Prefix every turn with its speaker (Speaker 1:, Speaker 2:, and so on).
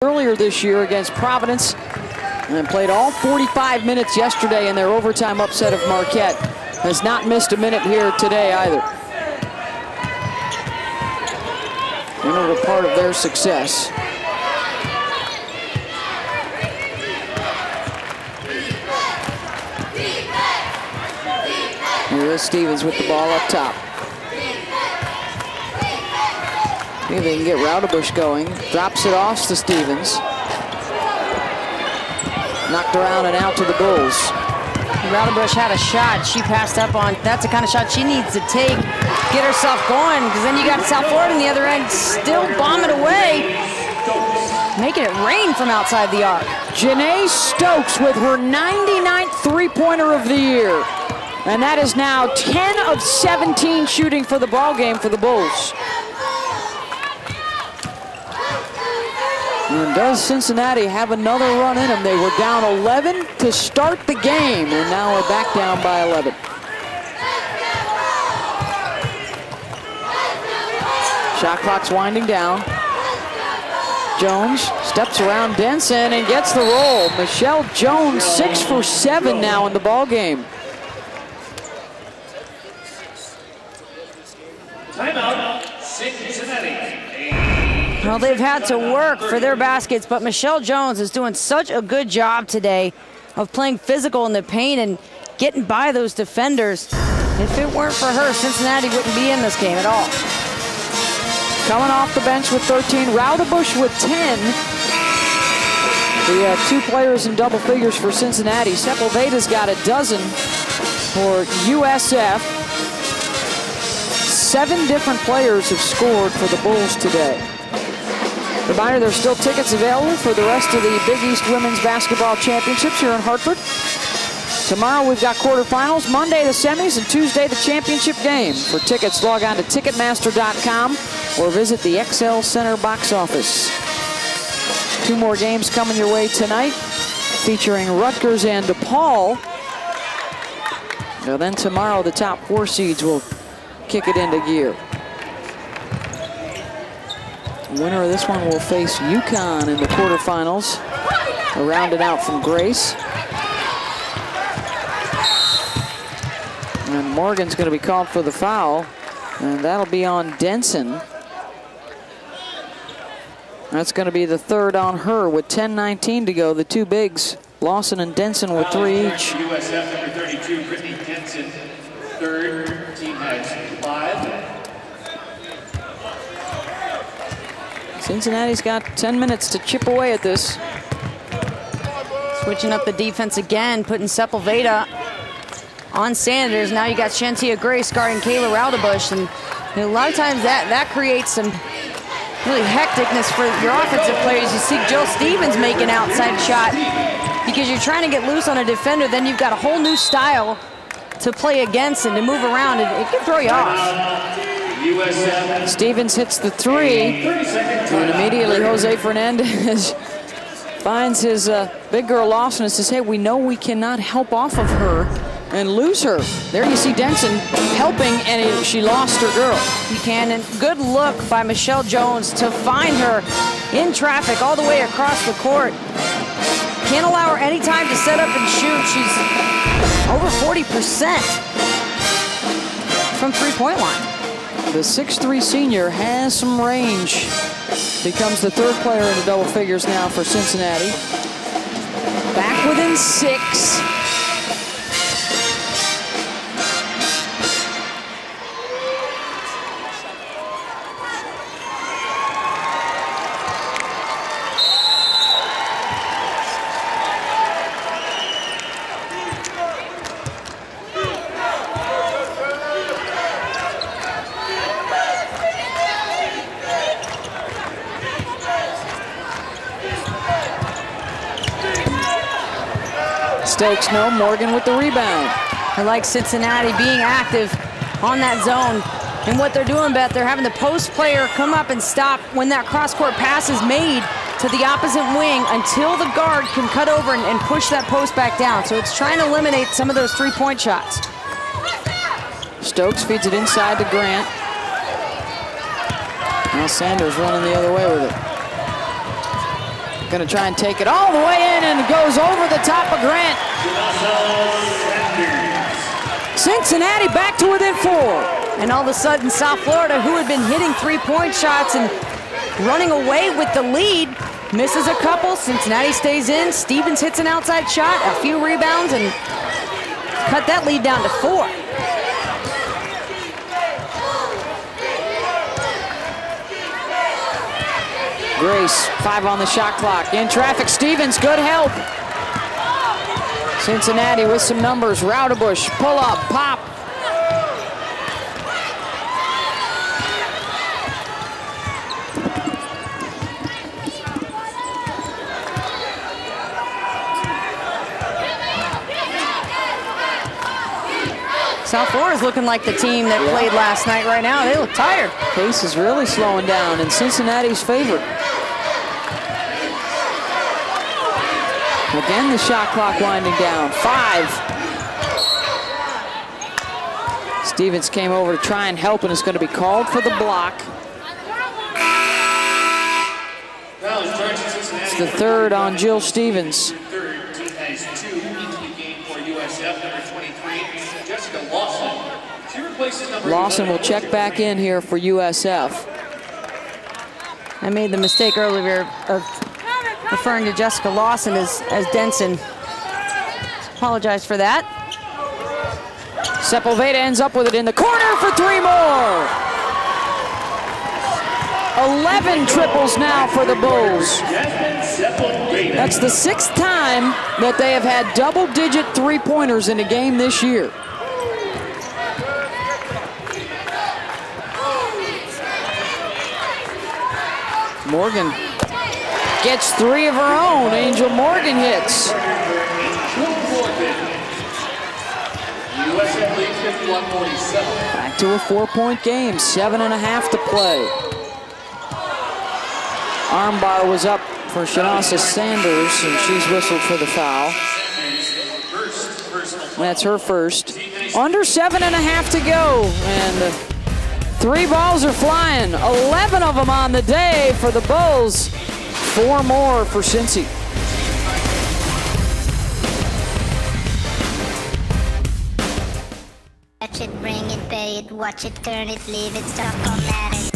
Speaker 1: earlier this year against Providence and played all 45 minutes yesterday in their overtime upset of Marquette. Has not missed a minute here today either. Integral part of their success. Here is Stevens with the ball up top. Maybe they can get Raudebush going. Drops it off to Stevens. Knocked around and out to the Bulls.
Speaker 2: Raudebush had a shot she passed up on. That's the kind of shot she needs to take, get herself going, because then you got South Florida on the other end still bombing away, making it rain from outside the arc.
Speaker 1: Janae Stokes with her 99th three-pointer of the year. And that is now 10 of 17 shooting for the ball game for the Bulls. And does Cincinnati have another run in them? They were down 11 to start the game, and now are back down by 11. Shot clock's winding down. Jones steps around Denson and gets the roll. Michelle Jones 6 for 7 now in the ball game.
Speaker 3: Timeout, Cincinnati.
Speaker 2: Well, they've had to work for their baskets, but Michelle Jones is doing such a good job today of playing physical in the paint and getting by those defenders. If it weren't for her, Cincinnati wouldn't be in this game at all.
Speaker 1: Coming off the bench with 13, Raudebush with 10. We have two players in double figures for Cincinnati. Sepulveda's got a dozen for USF. 7 different players have scored for the Bulls today. Reminder, there's still tickets available for the rest of the Big East Women's Basketball Championships here in Hartford. Tomorrow we've got quarterfinals, Monday the semis, and Tuesday the championship game. For tickets, log on to Ticketmaster.com or visit the XL Center box office. 2 more games coming your way tonight, featuring Rutgers and DePaul. Now then tomorrow the top 4 seeds will kick it into gear. The winner of this one will face UConn in the quarterfinals. Rounded out from Grace. And Morgan's going to be called for the foul, and that'll be on Denson. That's going to be the 3rd on her with 10:19 to go. The 2 bigs, Lawson and Denson, with 3 each.
Speaker 3: USF number 32, Brittany Denson, 3rd. Team has 5.
Speaker 1: Cincinnati's got 10 minutes to chip away at this.
Speaker 2: Switching up the defense again, putting Sepulveda on Sanders. Now you got Shantia Grace guarding Kayla Raudebush, and a lot of times that creates some really hecticness for your offensive players. You see Jill Stevens make an outside shot because you're trying to get loose on a defender, then you've got a whole new style to play against and to move around, and it can throw you off.
Speaker 1: Stevens hits the 3, and immediately Jose Fernandez finds his big girl Lawson and says, hey, we know we cannot help off of her and lose her. There you see Denson helping, and she lost her girl.
Speaker 2: You can, and good look by Michelle Jones to find her in traffic all the way across the court. Can't allow her any time to set up and shoot. She's over 40% from three-point line.
Speaker 1: The 6'3" senior has some range. Becomes the 3rd player in the double figures now for Cincinnati. Back within 6. Stokes, no. Morgan with the rebound.
Speaker 2: I like Cincinnati being active on that zone. And what they're doing, Beth, they're having the post player come up and stop when that cross-court pass is made to the opposite wing until the guard can cut over and push that post back down. So it's trying to eliminate some of those 3-point shots.
Speaker 1: Stokes feeds it inside to Grant. Now Sanders running the other way with it. Gonna try and take it all the way in, and it goes over the top of Grant. Cincinnati back to within 4.
Speaker 2: And all of a sudden, South Florida, who had been hitting three-point shots and running away with the lead, misses a couple. Cincinnati stays in. Stevens hits an outside shot, a few rebounds, and cut that lead down to 4.
Speaker 1: Grace, 5 on the shot clock. In traffic, Stevens, good help. Cincinnati with some numbers. Raudebush, pull up, pop.
Speaker 2: South Florida's looking like the team that played last night right now. They look tired.
Speaker 1: Pace is really slowing down in Cincinnati's favor. Again, the shot clock winding down. 5. Stevens came over to try and help, and it's going to be called for the block. It's the 3rd on Jill Stevens.
Speaker 3: Third team has 2 into the game for USF. Number 23, Jessica Lawson. She replaces number
Speaker 1: Lawson will check back in here for USF.
Speaker 2: I made the mistake earlier of referring to Jessica Lawson as Denson. Apologize for that.
Speaker 1: Sepulveda ends up with it in the corner for 3 more. 11 triples now for the Bulls. That's the 6th time that they have had double-digit three-pointers in a game this year. Morgan gets 3 of her own. Angel Morgan hits. Back to a 4-point game, 7.5 to play. Armbar was up for Shanasa Sanders, and she's whistled for the foul. That's her first. Under 7.5 to go, and 3 balls are flying. 11 of them on the day for the Bulls. 4 more for Cincy.
Speaker 4: Catch it, bring it, pay it, watch it, turn it, leave it, stop, automatic.